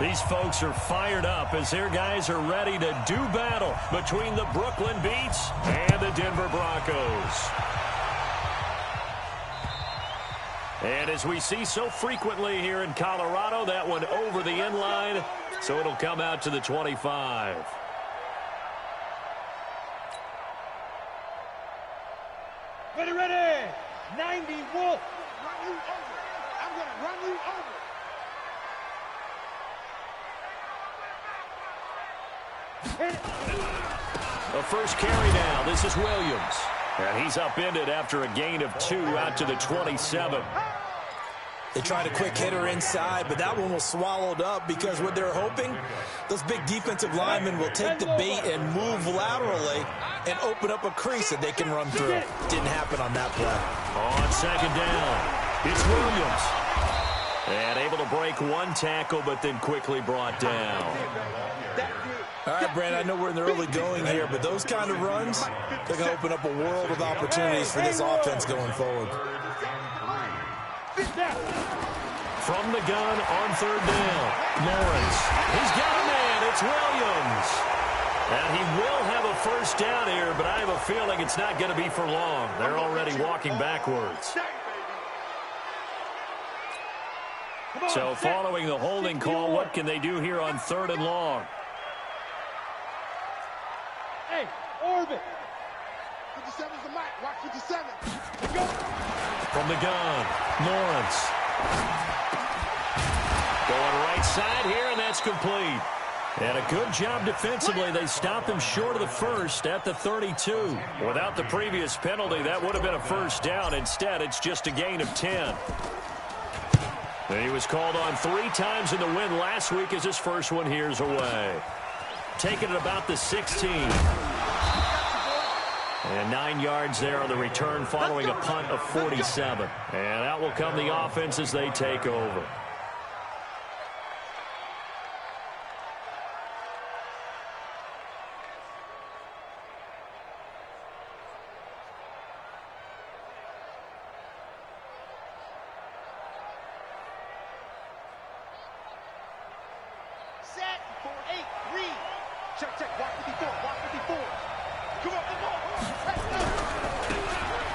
These folks are fired up as their guys are ready to do battle between the Brooklyn Beats and the Denver Broncos. And as we see so frequently here in Colorado, that one over the end line, so it'll come out to the 25. Ready, ready! 90 Wolf! Run you over! I'm going to run you over! The first carry now. This is Williams. And he's upended after a gain of 2 out to the 27. They tried a quick hitter inside, but that one was swallowed up because what they're hoping, those big defensive linemen will take the bait and move laterally and open up a crease that they can run through. Didn't happen on that play. On second down, it's Williams. And able to break one tackle, but then quickly brought down. All right, Brandon, I know we're in the early going here, but those kind of runs, they're going to open up a world of opportunities for this offense going forward. From the gun on third down, Lawrence. He's got a man. It's Williams. And he will have a first down here, but I have a feeling it's not going to be for long. They're already walking backwards. So following the holding call, what can they do here on third and long? Hey, orbit. 57's the mic. Watch 57. Go. From the gun, Lawrence. Going right side here, and that's complete. And a good job defensively. They stopped him short of the first at the 32. Without the previous penalty, that would have been a first down. Instead, it's just a gain of 10. And he was called on 3 times in the win last week as his first one here's away. Taking it about the 16. And 9 yards there on the return following a punt of 47. And out will come the offense as they take over. Set. 4-8. Read. Check, check. Watch 54. Watch 54. Come on, come on.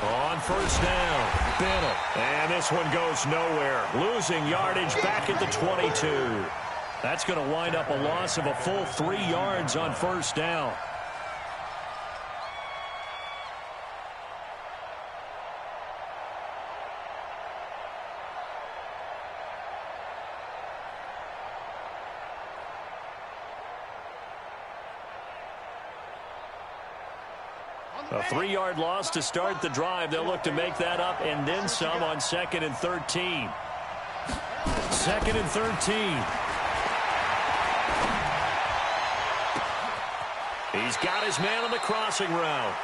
On first down, Bennett. And this one goes nowhere. Losing yardage back at the 22. That's going to wind up a loss of a full 3 yards on first down. A 3-yard loss to start the drive. They'll look to make that up and then some on 2nd and 13. 2nd and 13. He's got his man on the crossing route.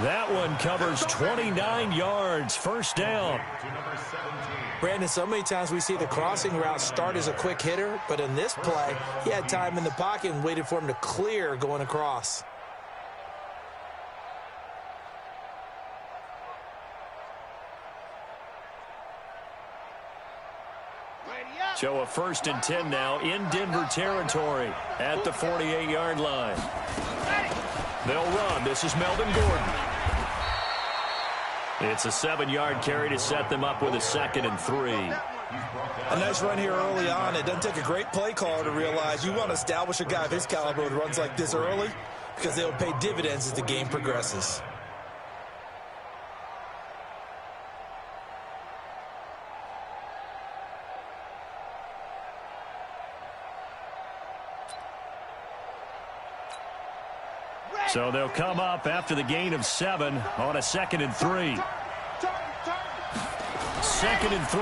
That one covers 29 yards. First down. Brandon, so many times we see the crossing route start as a quick hitter, but in this play, he had time in the pocket and waited for him to clear going across. So a 1st and 10 now in Denver territory at the 48-yard line. They'll run. This is Melvin Gordon. It's a 7-yard carry to set them up with a 2nd and 3. A nice run here early on. It doesn't take a great play caller to realize you want to establish a guy of his caliber with runs like this early because they'll pay dividends as the game progresses. So they'll come up after the gain of 7 on a 2nd and 3. 2nd and 3.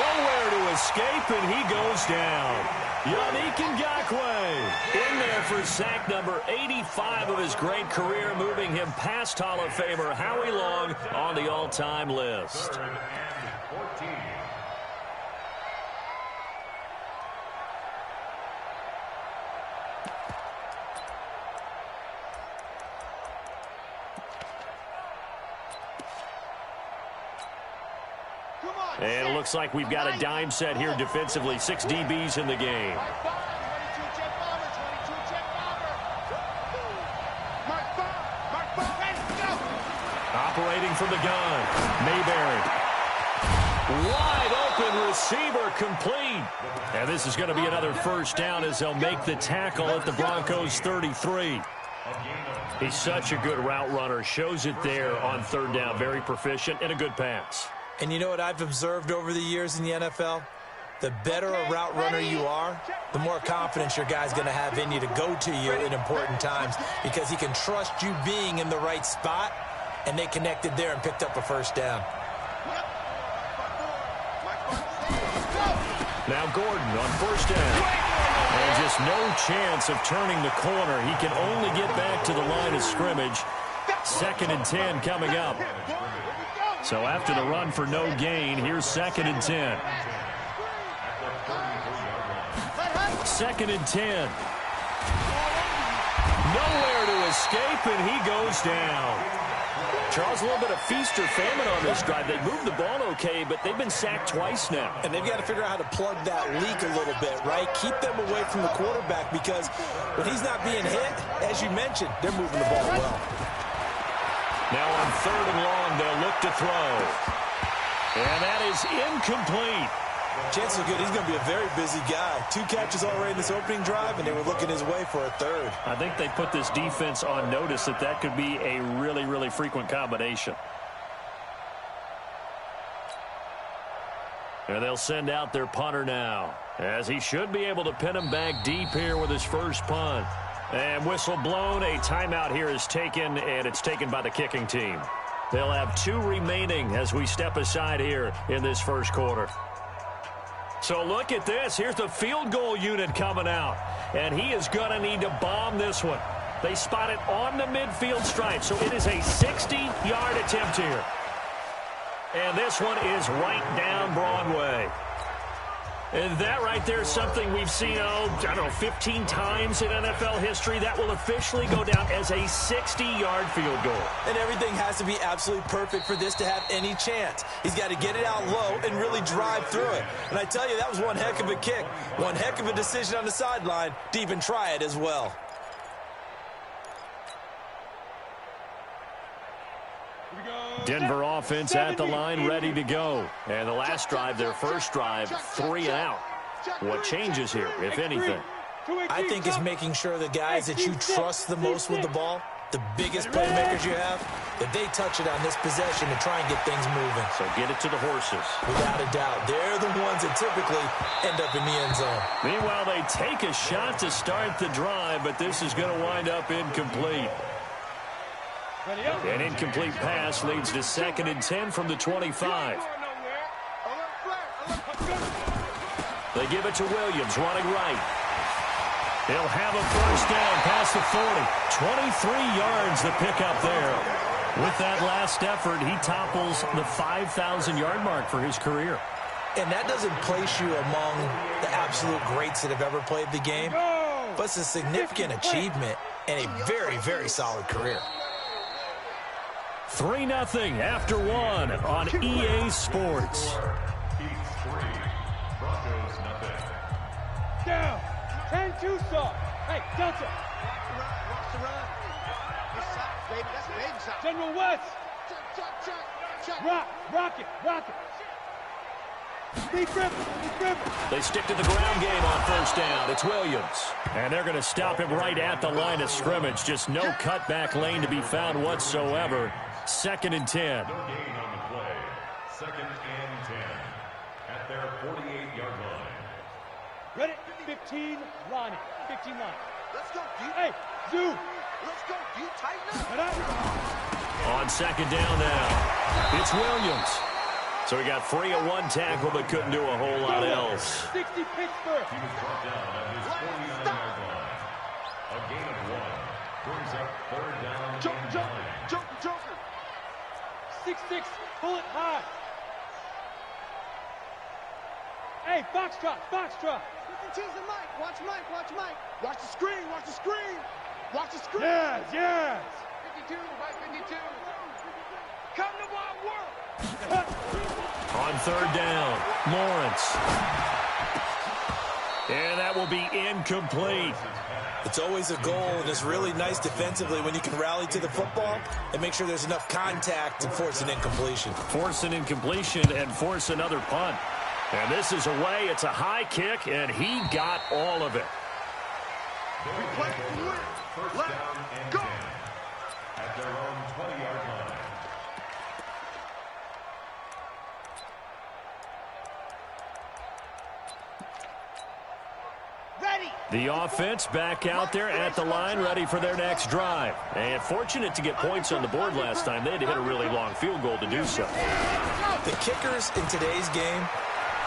Nowhere to escape, and he goes down. Yannick Ngakoue in there for sack number 85 of his great career, moving him past Hall of Famer Howie Long on the all-time list. And it looks like we've got a dime set here defensively. 6 DBs in the game. Operating from the gun, Mayberry. Wide open receiver, complete. And this is going to be another first down as they'll make the tackle at the Broncos 33. He's such a good route runner. Shows it there on third down. Very proficient and a good pass. And you know what I've observed over the years in the NFL? The better a route runner you are, the more confidence your guy's going to have in you to go to you in important times because he can trust you being in the right spot, and they connected there and picked up a first down. Now Gordon on first down. And just no chance of turning the corner. He can only get back to the line of scrimmage. 2nd and 10 coming up. So after the run for no gain, here's 2nd and 10. 2nd and 10. Nowhere to escape, and he goes down. Charles, a little bit of feast or famine on this drive. They moved the ball okay, but they've been sacked twice now. And they've got to figure out how to plug that leak a little bit, right? Keep them away from the quarterback because when he's not being hit, as you mentioned, they're moving the ball well. Now on 3rd and long, they'll look to throw. And that is incomplete. Chances are good he's going to be a very busy guy. 2 catches already in this opening drive, and they were looking his way for a 3rd. I think they put this defense on notice that could be a really, really frequent combination. And they'll send out their punter now, as he should be able to pin him back deep here with his first punt. And whistle blown, a timeout here is taken, and it's taken by the kicking team. They'll have 2 remaining as we step aside here in this first quarter. So look at this. Here's the field goal unit coming out. And he is going to need to bomb this one. They spot it on the midfield stripe. So it is a 60-yard attempt here. And this one is right down Broadway. And that right there is something we've seen, 15 times in NFL history. That will officially go down as a 60-yard field goal. And everything has to be absolutely perfect for this to have any chance. He's got to get it out low and really drive through it. And I tell you, that was one heck of a kick. One heck of a decision on the sideline to even try it as well. Denver offense at the line, ready to go. And the last drive, their first drive, 3 and out. What changes here, if anything? I think it's making sure the guys that you trust the most with the ball, the biggest playmakers you have, that they touch it on this possession to try and get things moving. So get it to the horses. Without a doubt. They're the ones that typically end up in the end zone. Meanwhile, they take a shot to start the drive, but this is going to wind up incomplete. An incomplete pass leads to 2nd and 10 from the 25. They give it to Williams, running right. He'll have a first down past the 40. 23 yards the pickup there. With that last effort, he topples the 5,000-yard mark for his career. And that doesn't place you among the absolute greats that have ever played the game, but it's a significant achievement and a very, very solid career. 3-0 after 1 on EA Sports. Down. 10-2 saw. Hey, Delta. Watch the run. It's side, baby. That's a baby side. General West. Check. Rock it. Big grip. They stick to the ground game on first down. It's Williams. And they're going to stop him right at the line of scrimmage. Just no cutback lane to be found whatsoever. 2nd and 10. No gain on the play. 2nd and 10 at their 48-yard line. Ready? 15 line. Let's go, dude. Hey, Zoo. Let's go, dude. Tighten up. On 2nd down now, it's Williams. So he got free of 1 tackle but couldn't do a whole lot else. 60 Pittsburgh. He was brought down at his 49-yard line. A gain of 1 brings up 3rd down and 9. Joker. 6-6. Pull it high. Hey, Foxtrot. 52's the Mike. Watch Mike. Watch the screen. Yes. 52 by 52. Come to my world. On third down, Lawrence. And that will be incomplete. It's always a goal, and it's really nice defensively when you can rally to the football and make sure there's enough contact to force an incompletion. Force an incompletion and force another punt. And this is away. It's a high kick, and he got all of it. First down and 10 at their own 20-yard line. The offense back out there at the line, ready for their next drive. And fortunate to get points on the board last time. They had to hit a really long field goal to do so. The kickers in today's game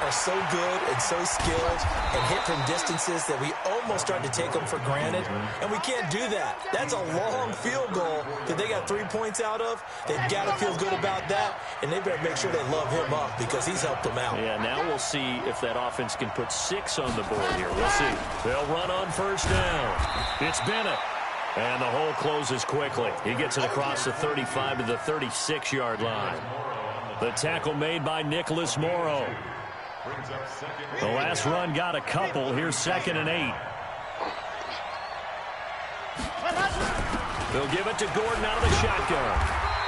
are so good and so skilled and hit from distances that we almost start to take them for granted, and we can't do that. That's a long field goal that they got 3 points out of. They've got to feel good about that, and they better make sure they love him up because he's helped them out. Yeah, now we'll see if that offense can put 6 on the board here. We'll see. They'll run on first down. It's Bennett. And the hole closes quickly. He gets it across the 35 to the 36-yard line. The tackle made by Nicholas Morrow. The last run got a couple. Here's 2nd and 8. They'll give it to Gordon out of the shotgun.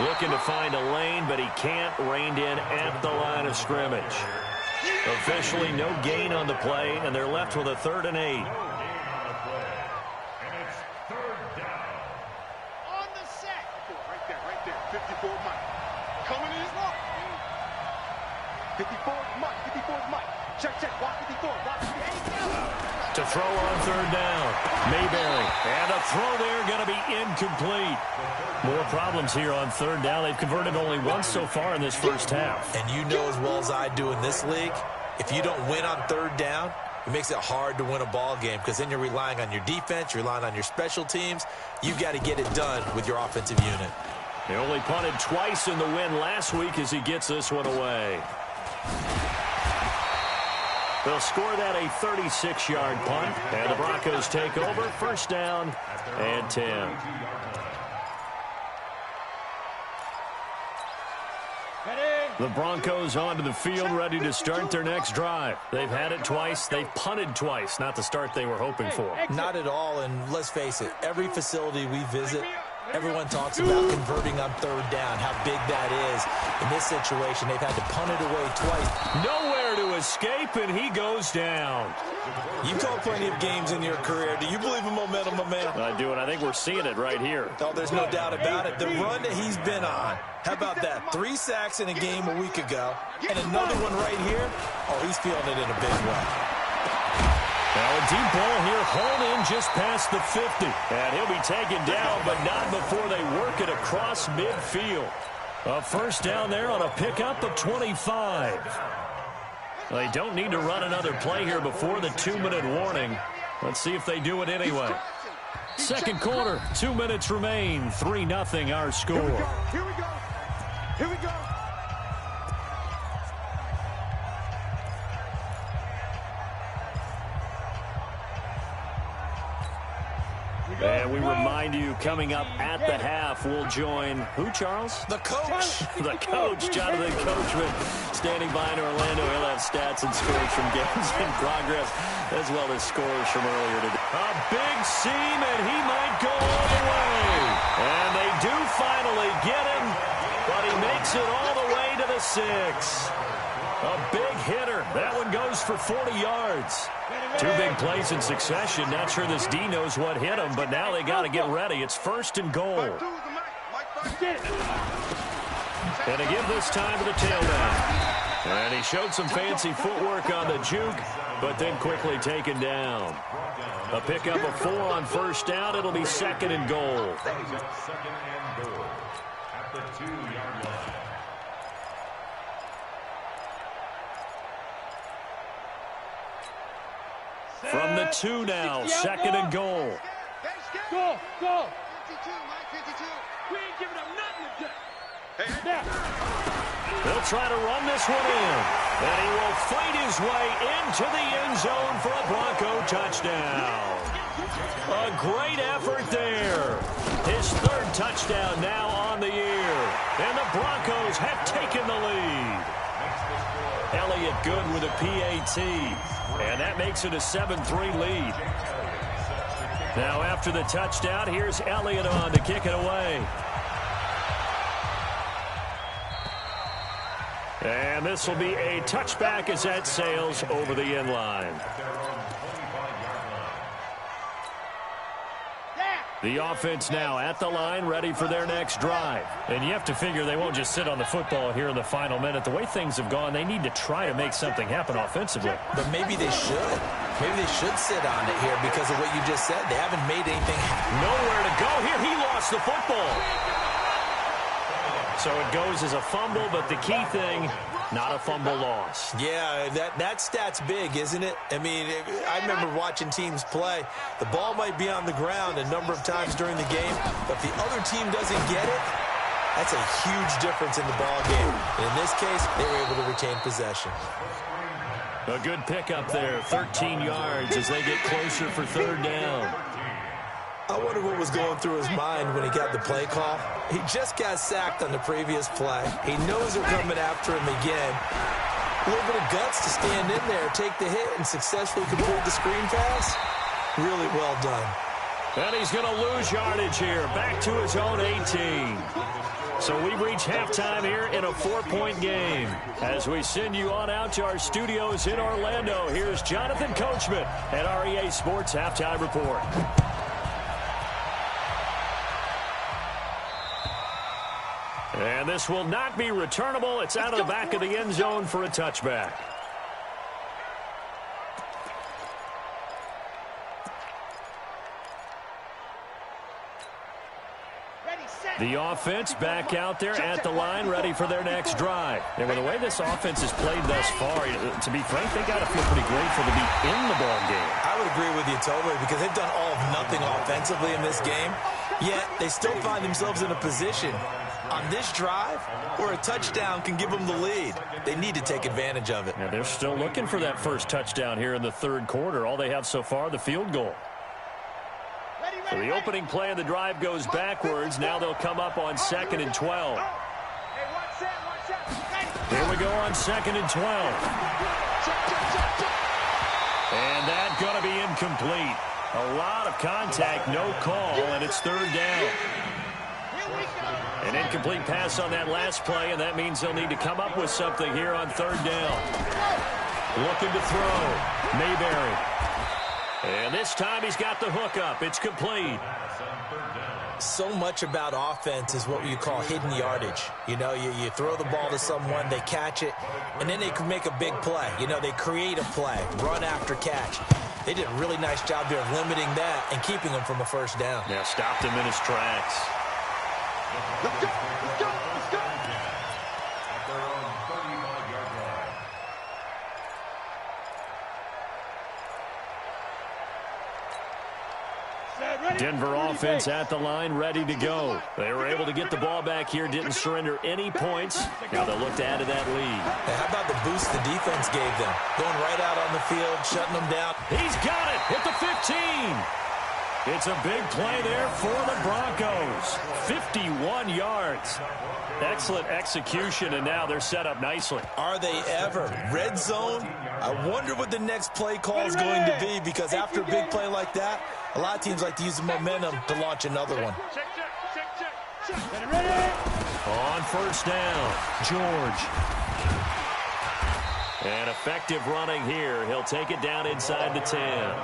Looking to find a lane, but he can't. Reined in at the line of scrimmage. Officially no gain on the play, and they're left with a 3rd and 8. On the set. Right there. 54 Mike. Coming in. 54 Mike. 54 Mike. Check. Walk 54. Walk 54. To throw on 3rd down. Mayberry. And a throw there going to be incomplete. More problems here on 3rd down. They've converted only once so far in this first half. And you know as well as I do in this league, if you don't win on 3rd down, it makes it hard to win a ball game because then you're relying on your defense, you're relying on your special teams. You've got to get it done with your offensive unit. They only punted twice in the win last week as he gets this one away. They'll score that a 36-yard punt, and the Broncos take over. First down and 10. The Broncos onto the field, ready to start their next drive. They've had it twice. They've punted twice. Not the start they were hoping for. Not at all, and let's face it, every facility we visit, everyone talks about converting on 3rd down, how big that is. In this situation, they've had to punt it away twice. Nowhere to escape, and he goes down. You've called plenty of games in your career. Do you believe in momentum, my man? I do, and I think we're seeing it right here. Oh, there's no doubt about it. The run that he's been on, how about that? 3 sacks in a game a week ago, and another one right here. Oh, he's feeling it in a big way. Now a deep ball here, hauled in just past the 50. And he'll be taken down, but not before they work it across midfield. A first down there on a pickup of 25. They don't need to run another play here before the 2-minute warning. Let's see if they do it anyway. Second quarter, 2 minutes remain. 3-0 our score. Here we go. And we remind you, coming up at the half, we'll join who, Charles? The coach. The coach, Jonathan Coachman, standing by in Orlando. He'll have stats and scores from games in progress, as well as scores from earlier today. A big seam, and he might go all the way. And they do finally get him, but he makes it all the way to the 6. A big hitter. That one goes for 40 yards. 2 big plays in succession. Not sure this D knows what hit him, but now they got to get ready. It's 1st and goal. And again this time to the tailback. And he showed some fancy footwork on the juke, but then quickly taken down. A pickup of 4 on first down. It'll be 2nd and goal. 2nd and goal at the 2-yard line. From the 2 now, 2nd and goal. Go. 52, Mike, 52. We ain't giving up nothing today. They'll try to run this one in. And he will fight his way into the end zone for a Bronco touchdown. A great effort there. His 3rd touchdown now on the year. And the Broncos have taken the lead. Elliott good with a PAT. And that makes it a 7-3 lead. Now after the touchdown, here's Elliott on to kick it away. And this will be a touchback as that sails over the end line. The offense now at the line, ready for their next drive. And you have to figure they won't just sit on the football here in the final minute. The way things have gone, they need to try to make something happen offensively. But maybe they should. Maybe they should sit on it here because of what you just said. They haven't made anything happen. Nowhere to go here. He lost the football. So it goes as a fumble, but the key thing, not a fumble loss. Yeah, that stat's big, isn't it? I mean, I remember watching teams play. The ball might be on the ground a number of times during the game, but if the other team doesn't get it, that's a huge difference in the ball game. And in this case, they were able to retain possession. A good pickup there, 13 yards as they get closer for third down. I wonder what was going through his mind when he got the play call. He just got sacked on the previous play. He knows they're coming after him again. A little bit of guts to stand in there, take the hit, and successfully complete the screen pass. Really well done. And he's going to lose yardage here, back to his own 18. So we reach halftime here in a 4-point game. As we send you on out to our studios in Orlando, here's Jonathan Coachman at REA Sports Halftime Report. And this will not be returnable. It's out of the back of the end zone for a touchback. The offense back out there at the line, ready for their next drive. And with the way this offense has played thus far, to be frank, they got to feel pretty grateful to be in the ball game. I would agree with you totally because they've done all of nothing offensively in this game, yet they still find themselves in a position on this drive where a touchdown can give them the lead. They need to take advantage of it. Yeah, they're still looking for that first touchdown here in the third quarter. All they have so far, the field goal. So the opening play of the drive goes backwards. Now they'll come up on 2nd and 12. Here we go on 2nd and 12. And that's going to be incomplete. A lot of contact, no call, and it's third down. An incomplete pass on that last play, and that means they'll need to come up with something here on third down. Looking to throw. Mayberry. And this time he's got the hook up. It's complete. So much about offense is what you call hidden yardage. You know, you throw the ball to someone, they catch it, and then they can make a big play. You know, they create a play, run after catch. They did a really nice job there of limiting that and keeping him from a first down. Yeah, stopped him in his tracks. Let's go, let's go, let's go. At their own 35-yard line. Denver offense at the line, ready to go. They were able to get the ball back here, didn't surrender any points. Now they'll look to add to that lead. Hey, how about the boost the defense gave them? Going right out on the field, shutting them down. He's got it at the 15. It's a big play there for the Broncos. 51 yards. Excellent execution, and now they're set up nicely. Are they ever? Red zone? I wonder what the next play call is going to be, because after a big play like that, a lot of teams like to use the momentum to launch another one. On first down, George. And effective running here. He'll take it down inside the 10.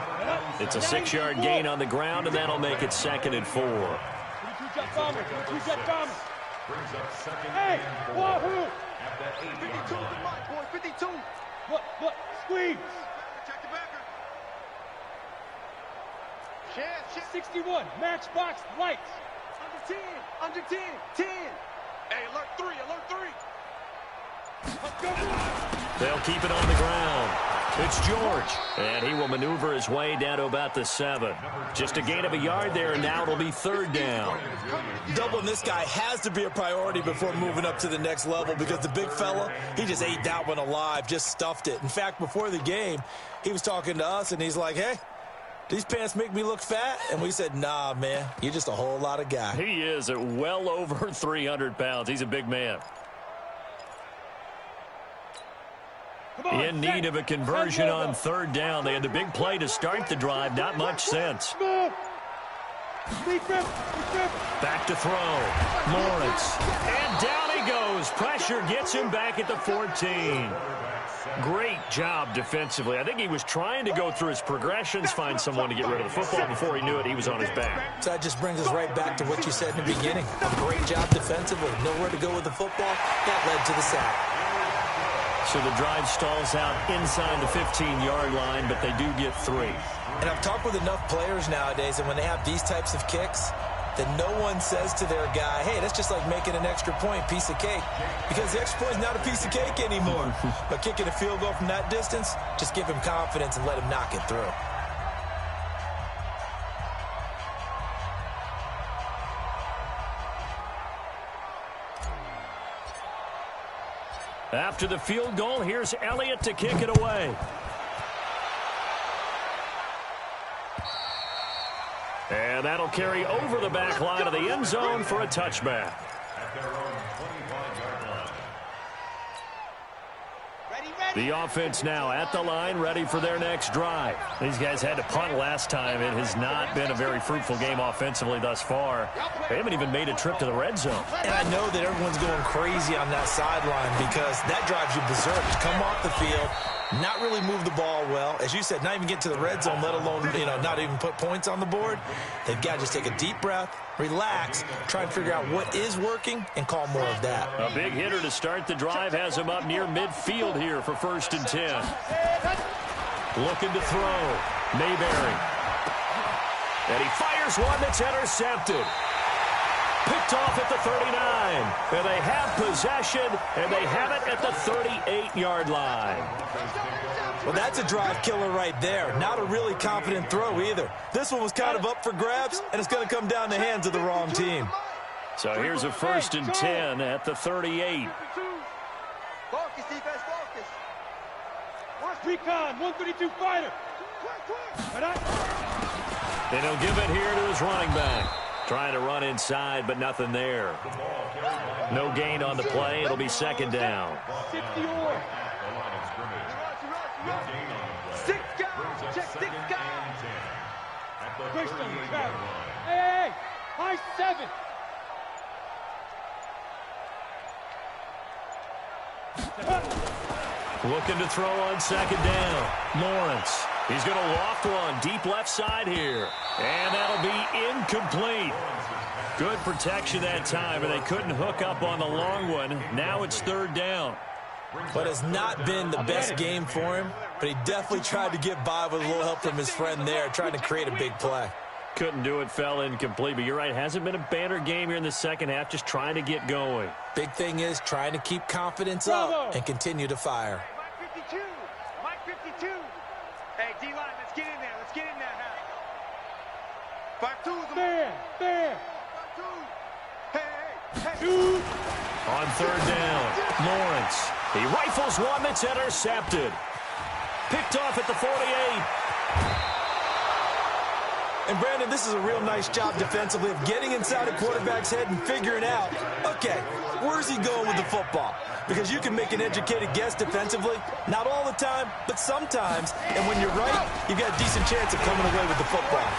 It's a 6-yard gain on the ground, and that'll make it 2nd and 4. Brings up 2nd Hey, and 4. wahoo! At that 8-yard 52, line. come on, boy, 52. Look, squeeze. Check the backer. Chance, 61, matchbox, lights. under 10, 10. Hey, alert 3, alert 3. Let's go. They'll keep it on the ground. It's George, and he will maneuver his way down to about the 7. Just a gain of a yard there, and now it'll be third down. Doubling this guy has to be a priority before moving up to the next level, because the big fella, he just ate that one alive, just stuffed it. In fact, before the game, he was talking to us, and he's like, hey, these pants make me look fat? And we said, nah, man, you're just a whole lot of guy. He is at well over 300 pounds. He's a big man. In need of a conversion on third down. They had the big play to start the drive. Not much sense. Back to throw. Lawrence. And down he goes. Pressure gets him back at the 14. Great job defensively. I think he was trying to go through his progressions, find someone to get rid of the football. Before he knew it, he was on his back. So that just brings us right back to what you said in the beginning. A great job defensively. Nowhere to go with the football. That led to the sack. So the drive stalls out inside the 15-yard line, but they do get 3. And I've talked with enough players nowadays, and when they have these types of kicks, that no one says to their guy, hey, that's just like making an extra point, piece of cake. Because the extra point is not a piece of cake anymore. But kicking a field goal from that distance, just give him confidence and let him knock it through. After the field goal, here's Elliott to kick it away. And that'll carry over the back line of the end zone for a touchback. The offense now at the line, ready for their next drive. These guys had to punt last time. It has not been a very fruitful game offensively thus far. They haven't even made a trip to the red zone. And I know that everyone's going crazy on that sideline because that drives you berserk. Come off the field, not really move the ball well. As you said, not even get to the red zone, let alone, not even put points on the board. They've got to just take a deep breath, relax, try and figure out what is working, and call more of that. A big hitter to start the drive has him up near midfield here for 1st and 10. Looking to throw. Mayberry. And he fires one that's intercepted. Picked off at the 39. And they have possession, and they have it at the 38-yard line. Well, that's a drive killer right there. Not a really confident throw either. This one was kind of up for grabs, and it's going to come down the hands of the wrong team. So here's a 1st and 10 at the 38. Focus, defense, focus. Recon, 132 fighter. And he'll give it here to his running back. Trying to run inside, but nothing there. No gain on the play. It'll be 2nd down. 60 Six guys, check 6 guys. Hey, high 7. Looking to throw on 2nd down. Lawrence. He's going to loft one deep left side here. And that'll be incomplete. Good protection that time, and they couldn't hook up on the long one. Now it's 3rd down. But it's not been the best game for him, but he definitely tried to get by with a little help from his friend there, trying to create a big play. Couldn't do it, fell incomplete. But you're right, hasn't been a banner game here in the second half, just trying to get going. Big thing is trying to keep confidence up and continue to fire. Mike 52, Mike 52. Hey, D-line, let's get in there. Let's get in there now. 5-2. There. 5-2. Hey. On 3rd down, Lawrence. He rifles one that's intercepted. Picked off at the 48. And, Brandon, this is a real nice job defensively of getting inside a quarterback's head and figuring out, okay, where's he going with the football? Because you can make an educated guess defensively, not all the time, but sometimes. And when you're right, you've got a decent chance of coming away with the football.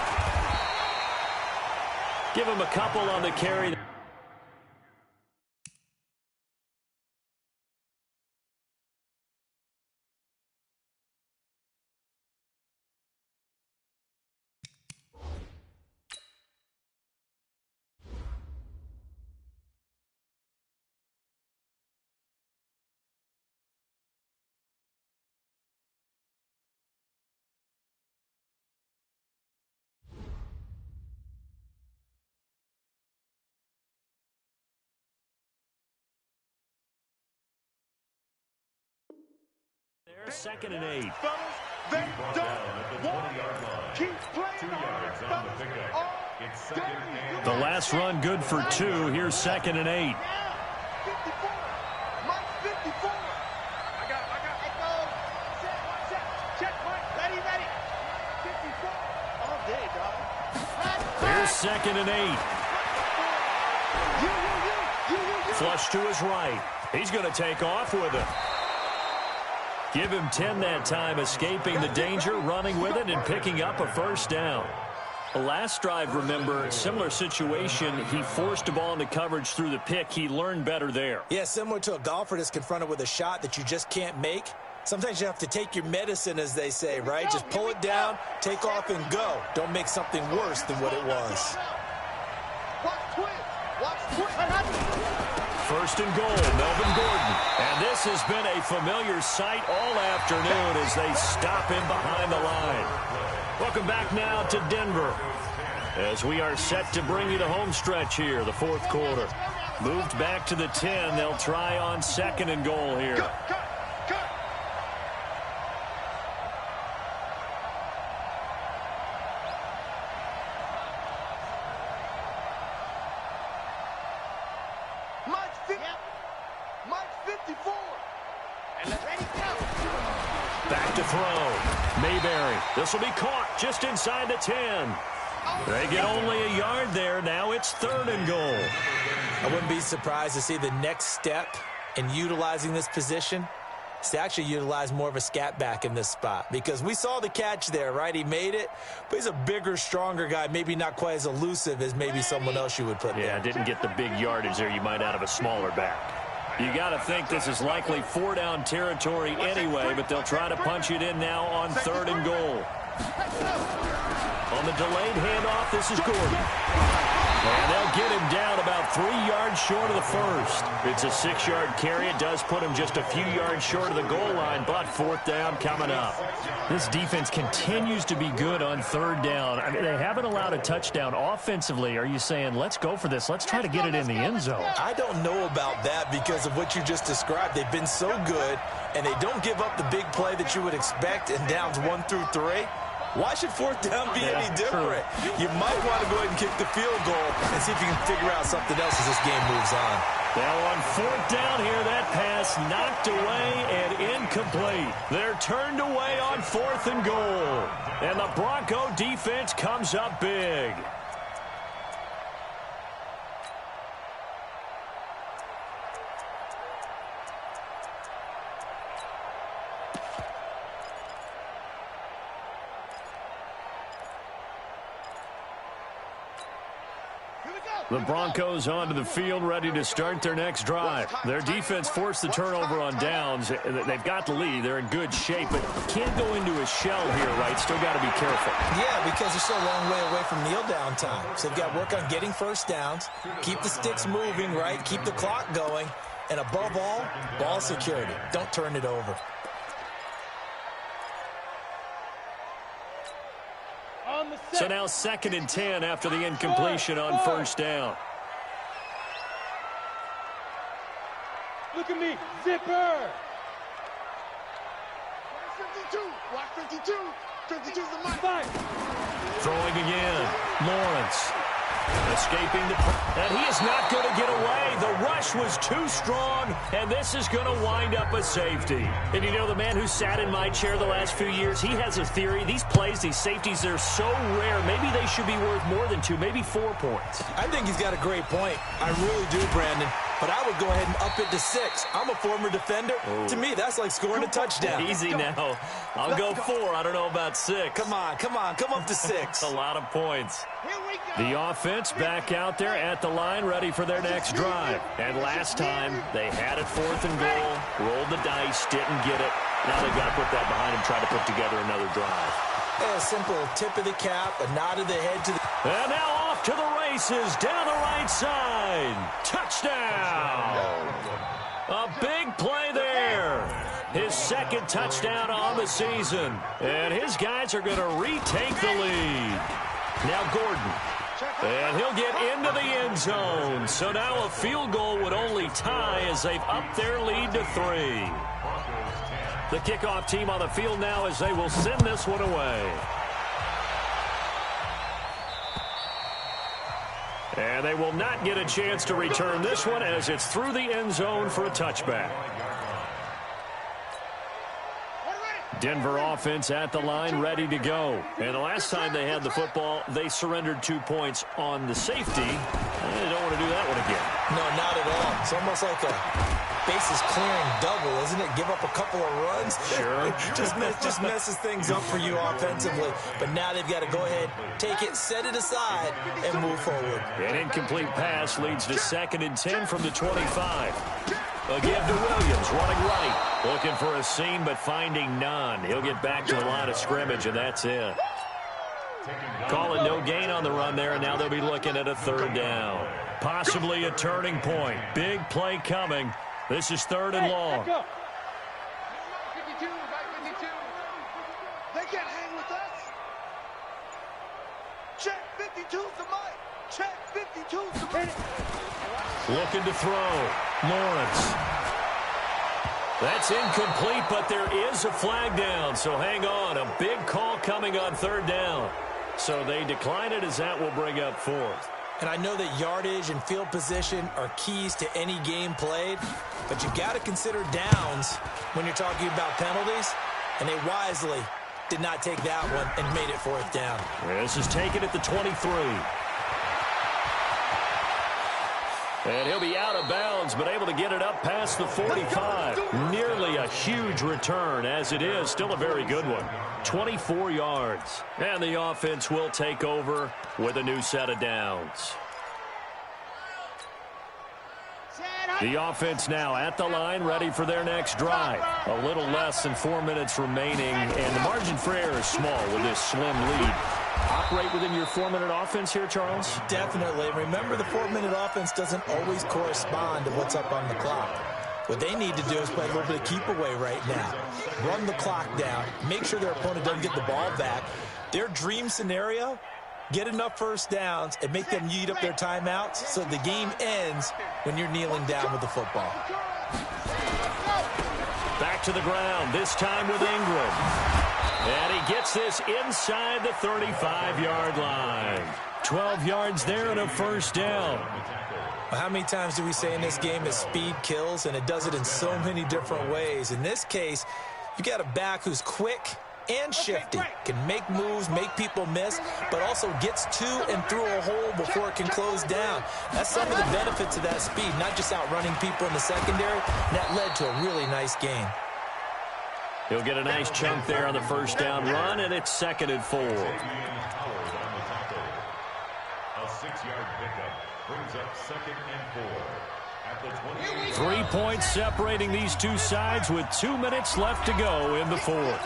Give him a couple on the carry. There's 2nd and 8. They don't want to keep playing on it. The last run good for 2. Here's 2nd and 8. 54. Mike 54. I got it. Check, Mike. Ready. 54. All day, dog. Here's 2nd and 8. Flush to his right. He's going to take off with it. Give him 10 that time, escaping the danger, running with it, and picking up a first down. The last drive, remember, similar situation. He forced a ball into coverage through the pick. He learned better there. Yeah, similar to a golfer that's confronted with a shot that you just can't make. Sometimes you have to take your medicine, as they say, right? Just pull it down, take off, and go. Don't make something worse than what it was. First and goal, Melvin Gordon. And this has been a familiar sight all afternoon as they stop him behind the line. Welcome back now to Denver as we are set to bring you the home stretch here, the fourth quarter. Moved back to the 10. They'll try on second and goal here. Back to throw. Mayberry. This will be caught just inside the 10. They get only a yard there. Now it's third and goal. I wouldn't be surprised to see the next step in utilizing this position is to actually utilize more of a scat back in this spot, because we saw the catch there, right? He made it, but he's a bigger, stronger guy, maybe not quite as elusive as maybe someone else you would put there. Yeah, didn't get the big yardage there you might out of a smaller back. You got to think this is likely four-down territory anyway, but they'll try to punch it in now on third and goal. On the delayed handoff, this is Gordon. And they'll get him down about 3 yards short of the first. It's a 6-yard carry. It does put him just a few yards short of the goal line, but fourth down coming up. This defense continues to be good on third down. I mean, they haven't allowed a touchdown offensively. Are you saying, let's go for this? Let's try to get it in the end zone. I don't know about that because of what you just described. They've been so good, and they don't give up the big play that you would expect in downs 1 through 3. Why should fourth down be any different? You might want to go ahead and kick the field goal and see if you can figure out something else as this game moves on. Now on fourth down here, that pass knocked away and incomplete. They're turned away on fourth and goal. And the Bronco defense comes up big. The Broncos onto the field, ready to start their next drive. Their defense forced the turnover on downs. They've got the lead. They're in good shape, but can't go into a shell here, right? Still got to be careful. Yeah, because they're still a long way away from kneel down time. So they've got to work on getting first downs, keep the sticks moving, right? Keep the clock going. And above all, ball security. Don't turn it over. So now 2nd and 10 after the incompletion on first down. Look at me, zipper. 52, watch 52. 52's the mark. Throwing again, Lawrence. Escaping the... And he is not going to get away. The rush was too strong, and this is going to wind up a safety. And you know, the man who sat in my chair the last few years, he has a theory. These plays, these safeties, they're so rare. Maybe they should be worth more than 2, maybe 4 points. I think he's got a great point. I really do, Brandon. But I would go ahead and up it to 6. I'm a former defender. Ooh. To me, that's like scoring a touchdown. Easy now. I'll go 4. I don't know about 6. Come on. Come up to 6. A lot of points. The offense back out there at the line, ready for their next drive. And last time, they had it 4th and goal, rolled the dice, didn't get it. Now they've got to put that behind them, try to put together another drive. A simple tip of the cap, a nod of the head to the... And now off to the races, down the right side. Touchdown! A big play there. His 2nd touchdown on the season. And his guys are going to retake the lead. Now Gordon. And he'll get into the end zone. So now a field goal would only tie as they've upped their lead to 3. The kickoff team on the field now as they will send this one away. And they will not get a chance to return this one as it's through the end zone for a touchback. Denver offense at the line, ready to go. And the last time they had the football, they surrendered 2 points on the safety. They don't want to do that one again. No, not at all. It's almost like a bases clearing double, isn't it? Give up a couple of runs. Sure. just messes things up for you offensively. But now they've got to go ahead, take it, set it aside, and move forward. An incomplete pass leads to 2nd and 10 from the 25. A give to Williams, running right. Looking for a seam, but finding none. He'll get back to the line of scrimmage, and that's it. Calling no gain on the run there, and now they'll be looking at a 3rd down. Possibly a turning point. Big play coming. This is 3rd and long. 52, by 52. They can't hang with us. Check 52's the mic. Check 52's the mic. Looking to throw. Lawrence. That's incomplete, but there is a flag down, so hang on. A big call coming on 3rd down. So they decline it as that will bring up 4th. And I know that yardage and field position are keys to any game played, but you got to consider downs when you're talking about penalties, and they wisely did not take that one and made it 4th down. This is taken at the 23. And he'll be out of bounds, but able to get it up past the 45. Nearly a huge return, as it is. Still a very good one. 24 yards. And the offense will take over with a new set of downs. The offense now at the line, ready for their next drive. A little less than 4 minutes remaining, and the margin for error is small with this slim lead. Operate within your 4-minute offense here, Charles? Definitely. Remember, the 4-minute offense doesn't always correspond to what's up on the clock. What they need to do is play a little bit of keep away right now. Run the clock down. Make sure their opponent doesn't get the ball back. Their dream scenario, get enough 1st downs and make them eat up their timeouts so the game ends when you're kneeling down with the football. Back to the ground, this time with Ingram. And he gets this inside the 35-yard line. 12 yards there and a 1st down. Well, how many times do we say in this game that speed kills, and it does it in so many different ways? In this case, you got a back who's quick and shifty, can make moves, make people miss, but also gets to and through a hole before it can close down. That's some of the benefits of that speed, not just outrunning people in the secondary. That led to a really nice gain. He'll get a nice chunk there on the 1st down run, and it's 2nd and 4. A 6-yard pickup brings up 2nd and 4 at the 28. 3 points separating these two sides with 2 minutes left to go in the 4th.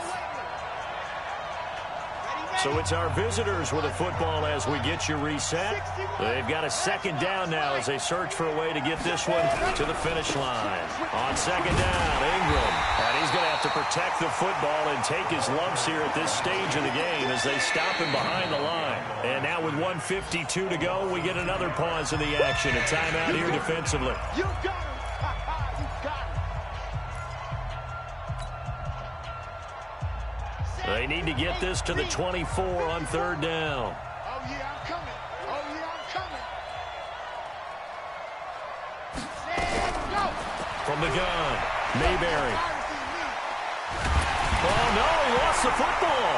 So it's our visitors with a football as we get you reset. They've got a 2nd down now as they search for a way to get this one to the finish line. On 2nd down, Ingram. And he's going to have to protect the football and take his lumps here at this stage of the game as they stop him behind the line. And now with 1:52 to go, we get another pause in the action. A timeout here defensively. You got him. You got him. They need to get this to the 24 on 3rd down. Oh, yeah, I'm coming. Oh, yeah, I'm coming. From the gun, Mayberry. Oh, no, he lost the football.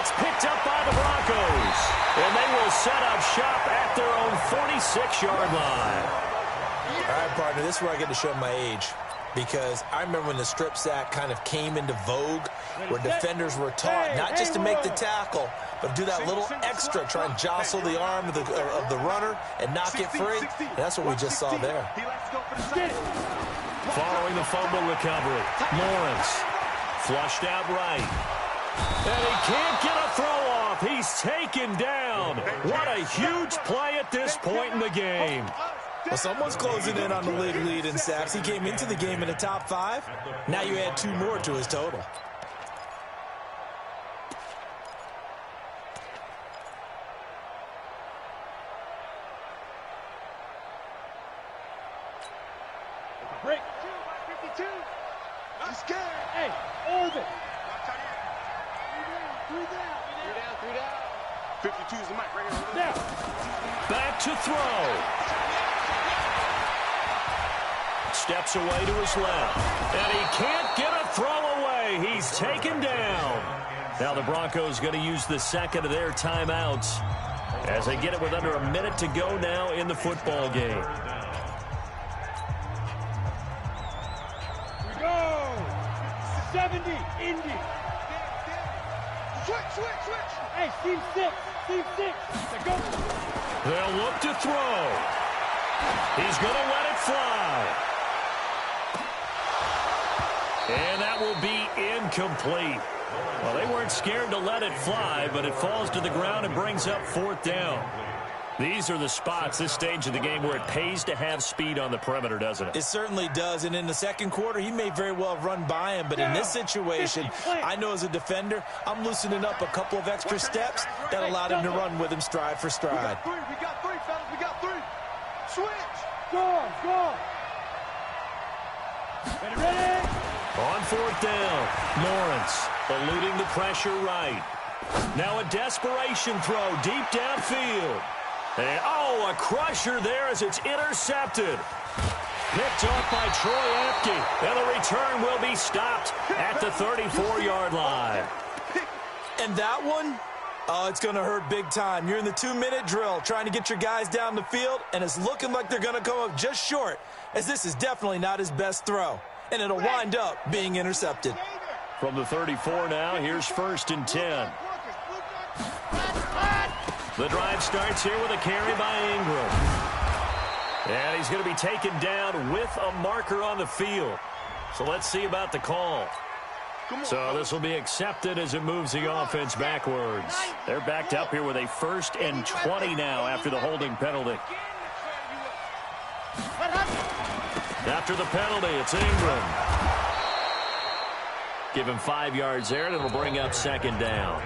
It's picked up by the Broncos, and they will set up shop at their own 46-yard line. All right, partner, this is where I get to show my age, because I remember when the strip sack kind of came into vogue, where defenders were taught not just to make the tackle, but do that little extra, try and jostle the arm of the runner and knock it free. And that's what we just saw there. Following the fumble recovery, Lawrence flushed out right. And he can't get a throw off. He's taken down. What a huge play at this point in the game. Well, someone's closing in on the league lead in sacks. He came into the game in the top 5. Now you add 2 more to his total. Break. 52. I'm scared. Hey, orbit. 3 down. 52 is the mic right here. Now. Back to throw. Steps away to his left. And he can't get a throw away. He's taken down. Now the Broncos going to use the 2nd of their timeouts as they get it with under a minute to go now in the football game. 70, Indy. Switch. Hey, team 6. Go. They'll look to throw. He's going to let it fly. And that will be incomplete. Well, they weren't scared to let it fly, but it falls to the ground and brings up 4th down. These are the spots, this stage of the game, where it pays to have speed on the perimeter, doesn't it? It certainly does, and in the second quarter, he may very well have run by him, but in this situation, I know as a defender, I'm loosening up a couple of extra steps that allowed him to run with him stride for stride. We got three, fellas. We got three. Switch. Go. Ready. On 4th down, Lawrence eluding the pressure right. Now a desperation throw deep downfield. And, a crusher there as it's intercepted. Picked off by Troy Apke. And the return will be stopped at the 34-yard line. And that one, it's going to hurt big time. You're in the 2-minute drill trying to get your guys down the field, and it's looking like they're going to come up just short, as this is definitely not his best throw. And it'll wind up being intercepted. From the 34 now, here's 1st and 10. The drive starts here with a carry by Ingram. And he's going to be taken down with a marker on the field. So let's see about the call. So this will be accepted as it moves the offense backwards. They're backed up here with a 1st and 20 now after the holding penalty. After the penalty, it's Ingram. Give him 5 yards there, and it'll bring up 2nd down.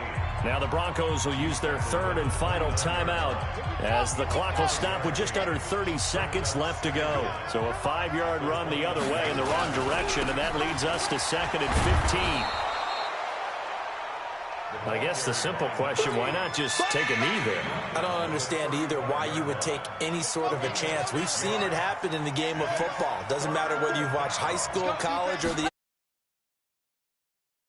Now the Broncos will use their 3rd and final timeout as the clock will stop with just under 30 seconds left to go. So a 5-yard run the other way in the wrong direction, and that leads us to 2nd and 15. I guess the simple question, why not just take a knee there? I don't understand either why you would take any sort of a chance. We've seen it happen in the game of football. Doesn't matter whether you've watched high school, college, or the